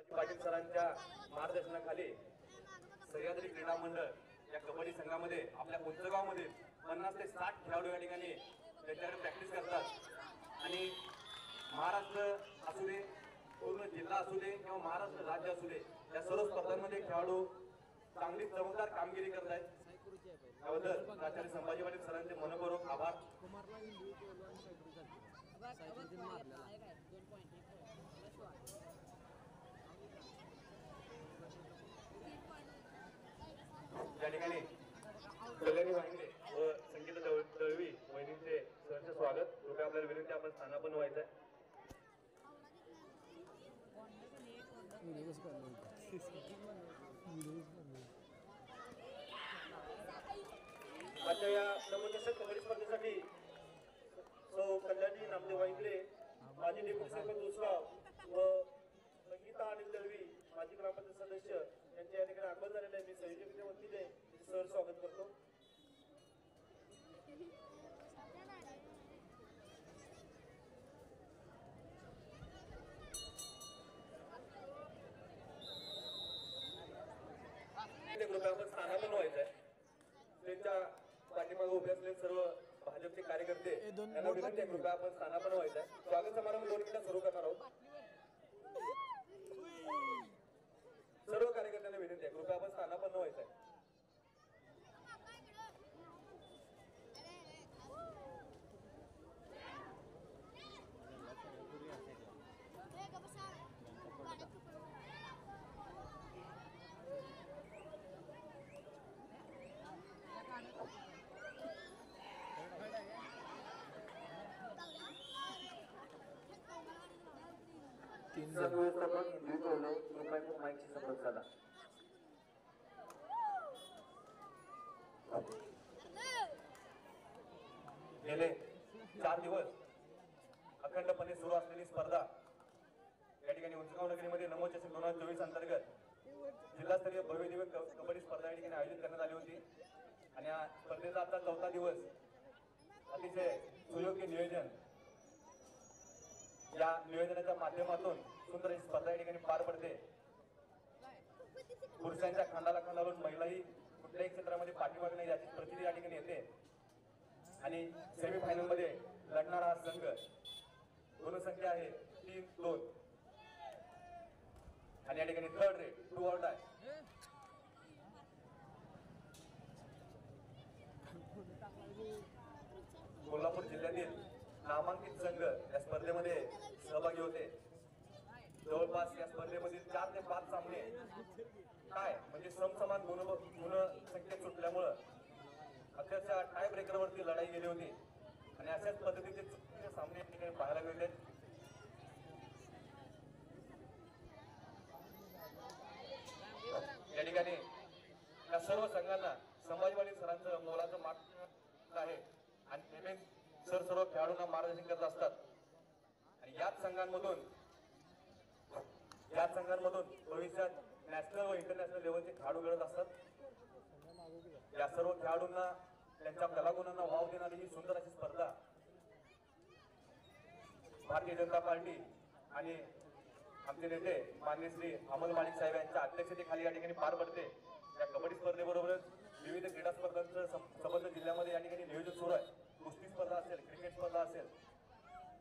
पाटील सरांच्या मार्गदर्शनाखाली सह्याद्री क्रीडा मंडळ या कबड्डी संघामध्ये आपल्या कोंचगावमध्ये 50 ते 60 खेळाडू या ठिकाणी त्यांच्याकडे प्रॅक्टिस करतात आणि महाराष्ट्र असू दे, पूर्ण जिल्हा असू दे किंवा महाराष्ट्र राज्य असू दे, या सर्व स्पर्धांमध्ये खेळाडू चांगली चमकदार कामगिरी करत आहेत. त्याबद्दल प्राचार्य संभाजी पाटील सरांचे मनपूर्वक आभार. या ठिकाणी कल्याणी वाहिनी व संगीता दळवी वहिनींचे सहर्ष स्वागत. कृपया आपल्याला विनंती, आपण स्थानापन्न व्हायचं आहे. आता या नमोचषक कबड्डी स्पर्धेसाठी सौ कल्याणी नामदेव वाहिंगले, माजी डेप्युटी सरपंच उसगाव व संगीता अनिल दळवी माजी ग्रामपंचायत सदस्य यांच्या या ठिकाणी आगमन झालेले आहे. मी संयोजकांच्या वतीने सर स्वागत करतो. कृपया आपण स्थानापन्न व्हायचं आहे. त्यांच्या पाठीमागे उभे असलेले सर्व भाजपचे कार्यकर्ते यांना विनंती आहे, कृपया आपण स्थानापन्न व्हायचं आहे. स्वागत समारंभ 2 मिनिटात सुरू करणार आहोत. सर्व कार्यकर्त्यांना विनंती आहे, कृपया आपण स्थानापन्न व्हायचं आहे. व्यवस्थापक हिंदवी माईकशी संपर्क झाला. गेले 4 दिवस अखंडपणे सुरू असलेली स्पर्धा या ठिकाणी उंचगाव नगरीमध्ये नमोचषक 2024 अंतर्गत जिल्हास्तरीय भव्य दिव्य कबड्डी स्पर्धा या ठिकाणी आयोजित करण्यात आली होती आणि या स्पर्धेचा आता 4था दिवस. अतिशय सुयोग्य नियोजन, या नियोजनाच्या माध्यमातून सुंदर ही स्पर्धा या ठिकाणी पार पडते. पुरुषांच्या खांदाला खांदा लावून महिलाही कुठल्याही क्षेत्रामध्ये पाठीमागे नाही याची प्रचिती या ठिकाणी येते आणि सेमीफायनल मध्ये लढणारा हा संघ गुणसंख्या आहे 3-2 आणि या ठिकाणी थर्ड रेट 2 आउट आहे. कोल्हापूर जिल्ह्यातील नामांकित संघ या स्पर्धेमध्ये सहभागी होते. जवळपास या स्पर्धेमधील 4 ते 5 सामने काय म्हणजे समसमान गुणसंख्या सुटल्यामुळं अक्षरशः टाय ब्रेकरवरती लढाई गेली होती आणि अशाच पद्धतीचे सामने या ठिकाणी पाहायला मिळते. या ठिकाणी या सर्व संघांना संभाजी पाटील सरांचं मोलाचं मार्गदर्शन आहे आणि नेहमीच सर सर्व खेळाडूंना मार्गदर्शन करत असतात आणि याच संघांमधून भविष्यात नॅशनल व इंटरनॅशनल लेवलचे खेळाडू घडत असतात. या सर्व खेळाडूंना त्यांच्या कलागुणांना वाव देणारी ही सुंदर अशी स्पर्धा भारतीय जनता पार्टी आणि आमचे नेते माननीय श्री अमल माळिक साहेब यांच्या अध्यक्षतेखाली या ठिकाणी पार पडते. या कबड्डी स्पर्धेबरोबरच विविध क्रीडा स्पर्धांचं संबंध जिल्ह्यामध्ये या ठिकाणी नियोजन सुरू आहे. कुस्ती स्पर्धा असेल, क्रिकेट स्पर्धा असेल.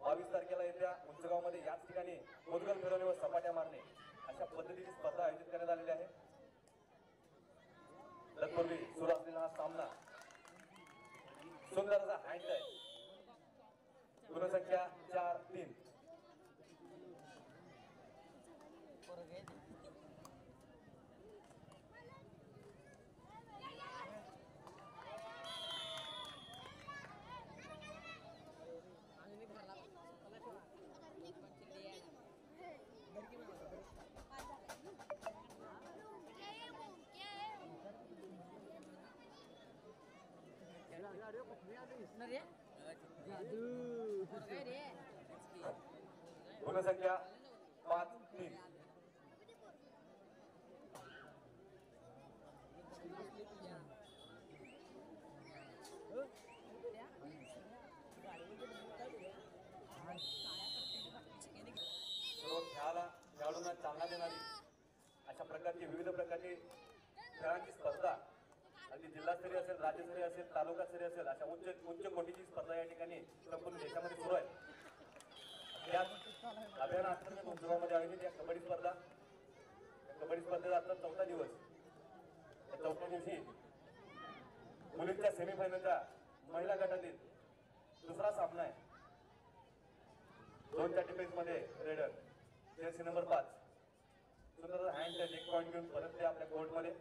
22 तारखेला येत्या उंचगावमध्ये याच ठिकाणी मुदगल फिरवणे व सपाट्या मारणे अशा पद्धतीची स्पर्धा आयोजित करण्यात आलेली आहे. तत्पूर्वी सुरू असलेला हा सामना सुंदर असा हँड आहे. गुणसंख्या 4-3. गुणसंख्या 5-3. सर्व खेळाडूंना चालना देणारी जिल्हास्तरीय असेल, राज्यस्तरीय असेल, तालुकास्तरीय असेल, अशा उच्च कोटीची स्पर्धा या ठिकाणी संपूर्ण देशामध्ये सुरू आहे. या अभियानाअंतर्गत उत्सवामध्ये आयोजित या कबड्डी स्पर्धेचा आता 4था दिवस. या 4थ्या दिवशी मुलींच्या सेमीफायनलच्या महिला गटातील दुसरा सामना आहे. 2च्या डिफेन्स मध्ये रेडर जर्सी नंबर 5 सुंदर हँड टच एक पॉईंट घेऊन परत ते आपल्या कोर्टमध्ये.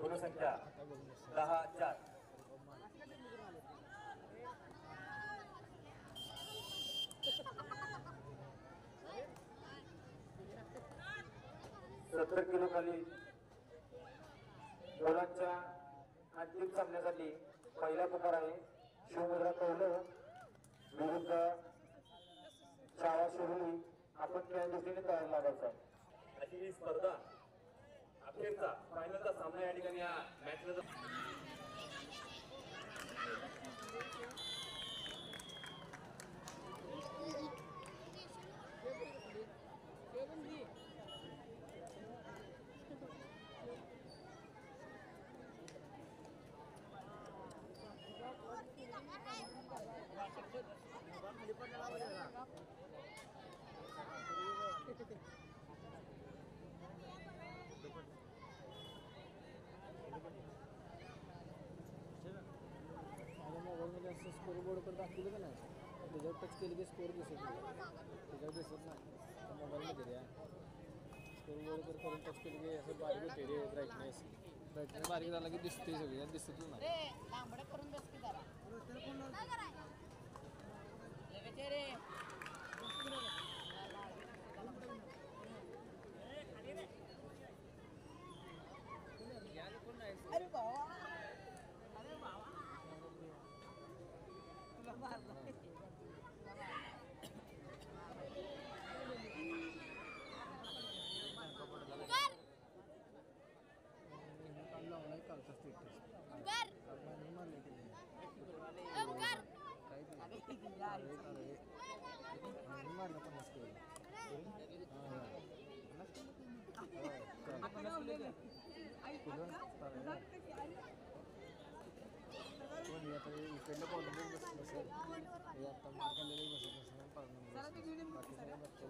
गुणसंख्या 10-4. सत्तर किलो खाली मुलांच्या अंतिम सामन्यासाठी पहिला पुकार आहे. शिवमुद्रा कौल विरुद्ध शाळा शिरोली. आपण त्या दृष्टीने तयार लागायचं आहे. अशी ही स्पर्धा अखेरचा फायनलचा सामना या ठिकाणी या मॅचला मोबाईलमध्ये असं स्कोर बोर्ड करत दाखवलं का नाही, त्याच्यावर टच केलं की स्कोर दिसत नाही, त्याच्यावर दिसत नाही मोबाईलमध्ये रे. स्कोर बोर्ड करून टच केलं की असं बारीक होते रे. ब्राईटनेस बारीक झाला की दिसते सगळी, दिसतच नाही. अरे बाबा, अरे बाबा तुला मारला. कालचा स्टेटस मारले मारलं 50 किलो. इकडलं कॉलेज बसत नसेल, हे आता मार्क आलेले बसत नसेल, बाकी सगळे बघते.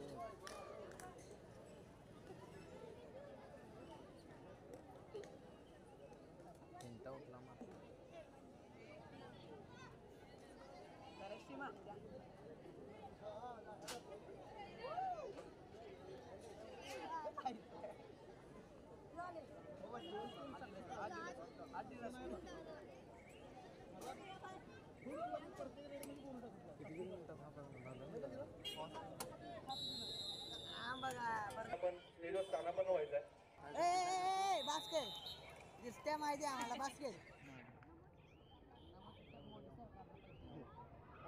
घंटा उठला मारला. किती मिनिटात आपण स्टेजवर स्थानापन्न व्हायचं आहे. ए बास्केट दिसते माहिती आम्हाला. बास्केट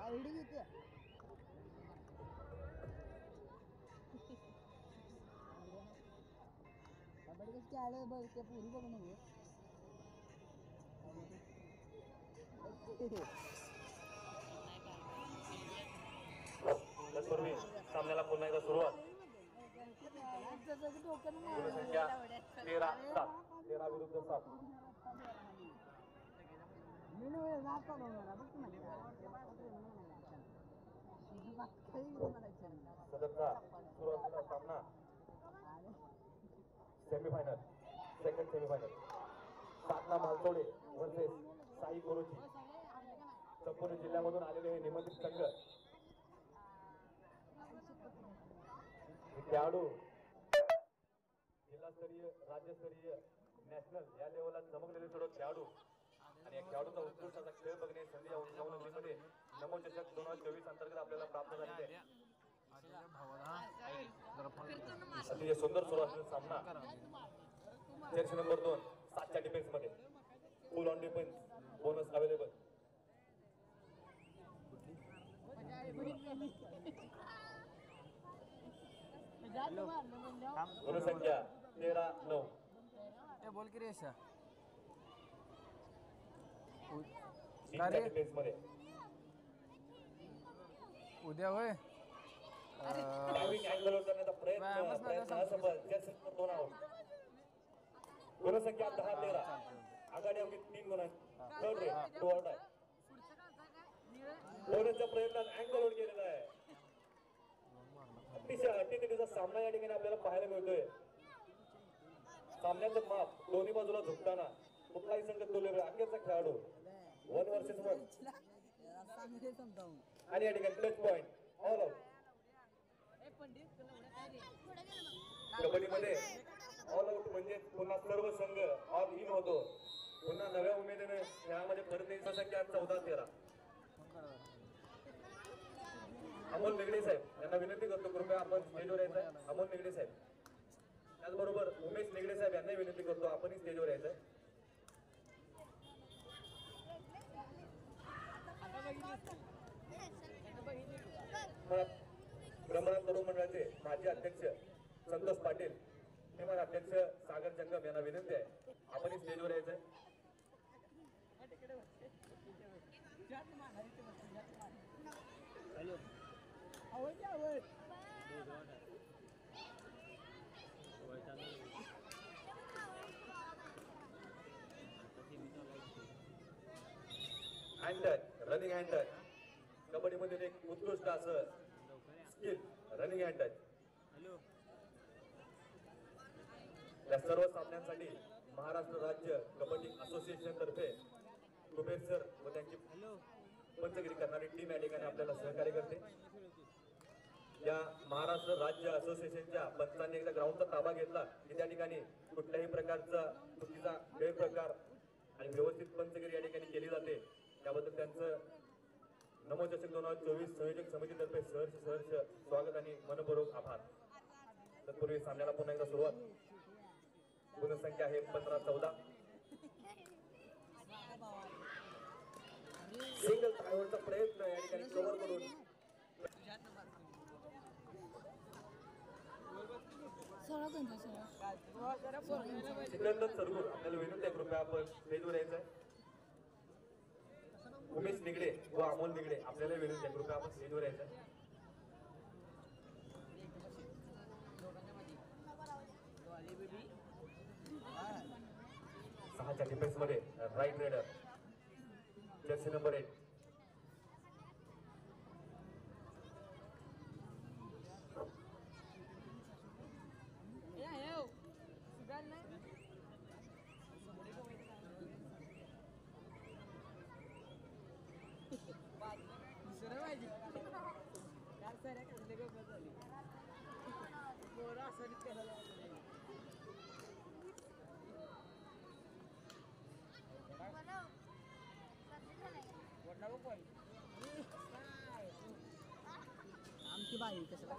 आयडी घेते. कबड्डी कशी आले बघ, ते पुरी बघून ये. तत्पूर्वी सामन्याला पुन्हा एकदा सुरुवात. गुणसंख्या 13-7. 13 विरुद्ध 7. सदरचा सुरुवातीला सामना सेमीफायनल, सेकंड सेमीफायनल. साधना मालतोडे वर्सेस साई कोरोची. संपूर्ण जिल्ह्यामधून आलेले हे निमंत्रित संघ. खेळाडू जिल्हास्तरीय, राज्यस्तरीय, नॅशनल या लेवलला चमकलेले सर्व खेळाडू आणि या खेळाडूचा उत्कृष्ट असा खेळ बघणे संधी या नवनगरीमध्ये नमो चषक 2024 अंतर्गत आपल्याला प्राप्त झालेले आहे. अतिशय सुंदर सुरू असलेला सामना जर्सी नंबर 2 7च्या डिफेन्स मध्ये full on defence bonus available. गुणसंख्या 13-9. ए बोल की रे यशा. तीनच्या डिफेन्स मध्ये उद्या होय डायविंग अँगल करण्याचा प्रयत्न असफल. Jersey number 2 out. गुणसंख्या 10-13. आघाडी अवघी 3 गुणांची. थर्ड रेट 2 आउट आहे. बोनसच्या प्रयत्नात अँगल आउट केलेला आहे. अतिशय अटीतटीचा सामना या ठिकाणी आपल्याला पाहायला मिळतोय. सामन्याचं माप दोन्ही बाजूला झुकताना कुठलाही संघ तुल्य अखेरचा खेळाडू 1 वर्सेस 1 आणि या ठिकाणी टच पॉइंट ऑल आउट. कबड्डीमध्ये ऑल आउट म्हणजे पुन्हा सर्व संघ ऑल इन होतो. पुन्हा नव्या उमेदीने खेळामध्ये परत यायची संख्या 14-13. अमोल निगडे साहेब यांना विनंती करतो कृपया आपण स्टेजवर यायचं. अमोल निगडे साहेब त्याचबरोबर उमेश निगडे साहेब यांनाही विनंती करतो आपणही स्टेजवर यायचं. ब्रह्मनाथ तरुण मंडळाचे माजी अध्यक्ष संतोष पाटील किंवा अध्यक्ष सागर जंगम यांना विनंती आहे आपणही स्टेजवर यायचं. Hand touch running hand touch कबड्डीमध्ये एक उत्कृष्ट असं स्किल रनिंग हँड टच. या सर्व सामन्यांसाठी महाराष्ट्र राज्य कबड्डी असोसिएशन तर्फे कुबेर सर व त्यांची पंचगिरी करणारी टीम या ठिकाणी आपल्याला सहकार्य करते. या महाराष्ट्र राज्य असोसिएशनच्या पंचांनी एकदा ग्राउंडचा ताबा घेतला की त्या ठिकाणी कुठल्याही प्रकारचा चुकीचा गैरप्रकार आणि व्यवस्थित पंचगिरी या ठिकाणी केली जाते. त्याबद्दल त्यांचं नमो चषक 2024 संयोजक समितीतर्फे सहर्ष स्वागत आणि मनपूर्वक आभार. तत्पूर्वी सामन्याला पुन्हा एकदा सुरुवात. गुणसंख्या आहे 15-14. सिंगल थायवरचा प्रयत्न या ठिकाणी कव्हर करून सिकंदर सरगुर आपल्याला विनंती आहे कृपया आपण स्टेजवर यायचं आहे. उमेश निगडे व अमोल निगडे आपल्याला विनंती आहे कृपया आपण स्टेजवर यायचं आहे. सहाच्या डिफेन्स मध्ये राईट रेडर जर्सी नंबर 8. आमची बाई कशाला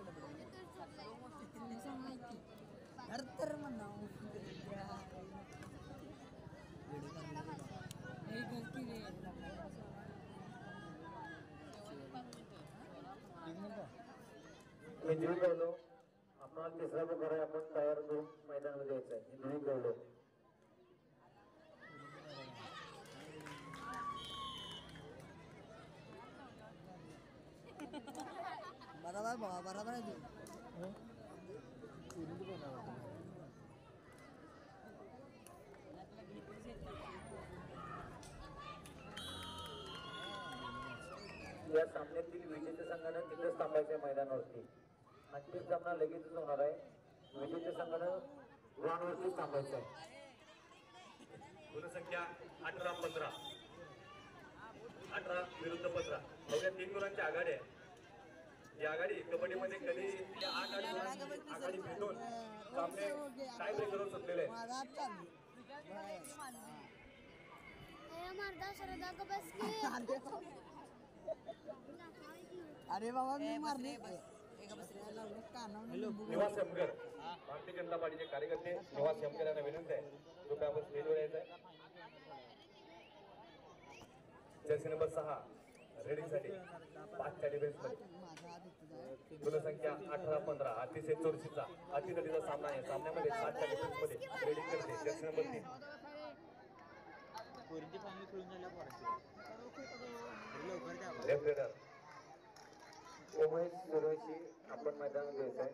तर म्हणा इंजुरी कळलो आपण तिसरा प्रकार आहे. आपण तयार करून मैदानामध्ये यायचं आहे. इंजुरी कळलो बरोबर बाबा बरोबर आहे या सामन्यातील विजेत्या संघानं तिथेच थांबायचं मैदानावरती. अंतिम सामना लगेचच होणार आहे. विजेत्या संघानं ग्राउंडवरतीच थांबायचं आहे. गुणसंख्या 18-15. 18 विरुद्ध 15. अवघ्या 3 गुणांची आघाडी आहे. ही आघाडी कबड्डीमध्ये कधी 8-8 गुणांची आघाडी भेटून सामने टाय ब्रेकरवर सुटलेले आहेत. अरे बाबा मी मारले निवास हेमकर, भारतीय जनता पार्टीचे कार्यकर्ते निवास हेमकर यांना विनंती आहे कृपया आपण स्टेजवर यायचं आहे. जर्सी नंबर 6 रेडिंगसाठी 5च्या डिफेन्समध्ये गुणसंख्या 18-15 अतिशय चोरशीचा अतितटीचा सामना आहे. सामन्यामध्ये 7च्या डिफेन्समध्ये रेडिंग करते jersey number 3 left raider Umesh सुरेशी आपण मैदानात घ्यायचं आहे.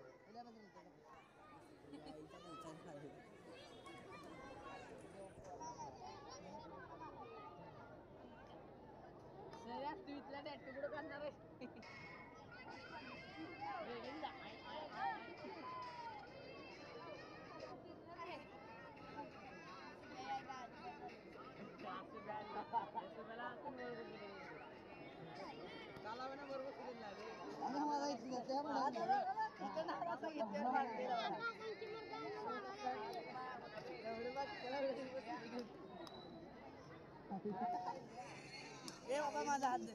माझा हात धर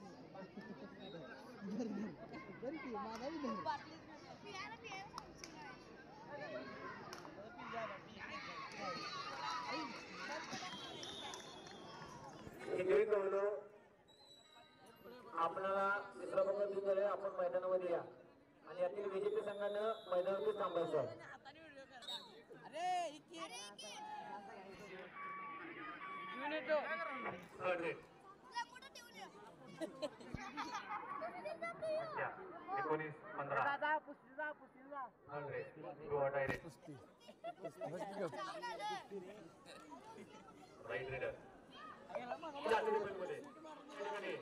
माझा बी धर इंजरी कळलो आपल्याला तिसरा बंद दिलेला आहे. आपण मैदानामध्ये या आणि यातील विजेते संघानं मैदानावरती थांबायचं आहे. Third raid 19-15 third raid Goa direct right raider मध्ये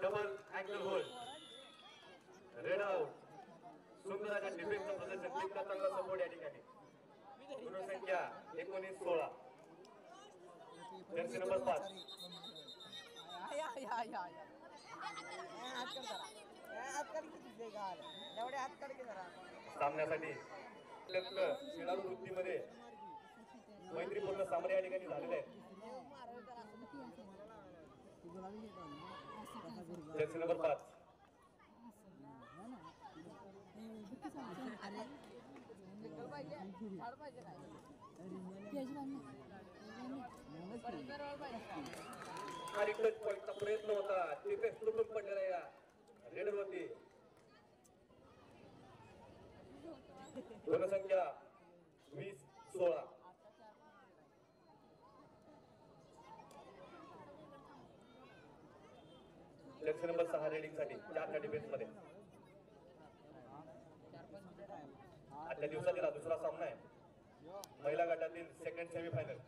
double ankle hold raid out. सुंदर अशा डिफेन्सचं प्रदर्शन इतका चांगला सपोर्ट या ठिकाणी. गुणसंख्या 19-16 जर्सी नंबर 5 सामन्यासाठी खेळाडू वृत्तीमध्ये मैत्रीपूर्ण सामने या ठिकाणी झालेले आहेत. जर्सी नंबर 5 आणि टच पॉईंटचा प्रयत्न होता तिथे तुटून पडलेला या रेडरवरती. गुणसंख्या 20-16 जर्सी नंबर 6 रेडिंगसाठी 4च्या डिफेन्समध्ये. आजच्या दिवसातील हा दुसरा सामना आहे महिला गटातील सेकंड सेमीफायनल.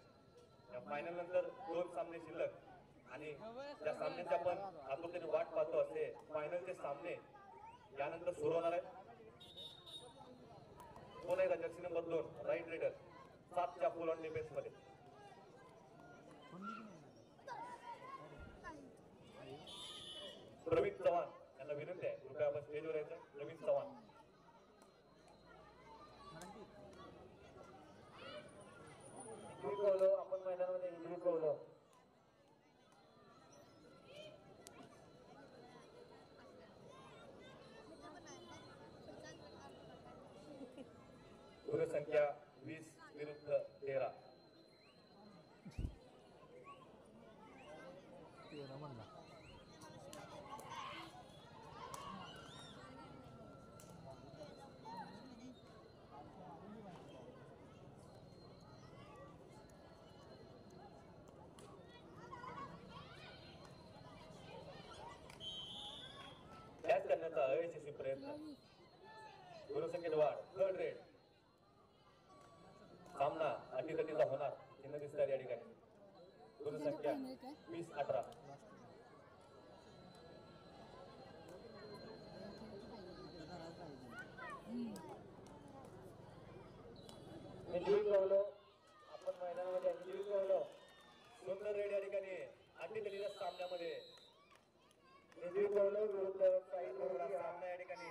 या फायनल नंतर 2 सामने शिल्लक आणि त्या सामन्याची आपण आतुरतेने वाट पाहतो. असे फायनलचे सामने यानंतर सुरू होणार आहेत. पुन्हा एकदा जर्सी नंबर 2 राईट रेडर 7च्या फुल ऑन डिफेन्स मध्ये. प्रवीण चव्हाण यांना विनंती आहे कृपया आपण स्टेजवर यायचं. प्रवीण चव्हाण आपण मैदानामध्ये इंजरी कळलो गुणसंख्या 20-13 कॅच करण्याचा अयशस्वी प्रयत्न. गुणसंख्येत वाढ. थर्ड रेड सामना अटीतटीचा होणार चिन्ह दिसतात या ठिकाणी. गुणसंख्या 20-18 इंजरी कळलो आपण मैदानामध्ये इंजरी कळलो. सुंदर रेड या ठिकाणी अटीतटीच्या सामन्यामध्ये इंजरी कळलो विरुद्ध काही सामना या ठिकाणी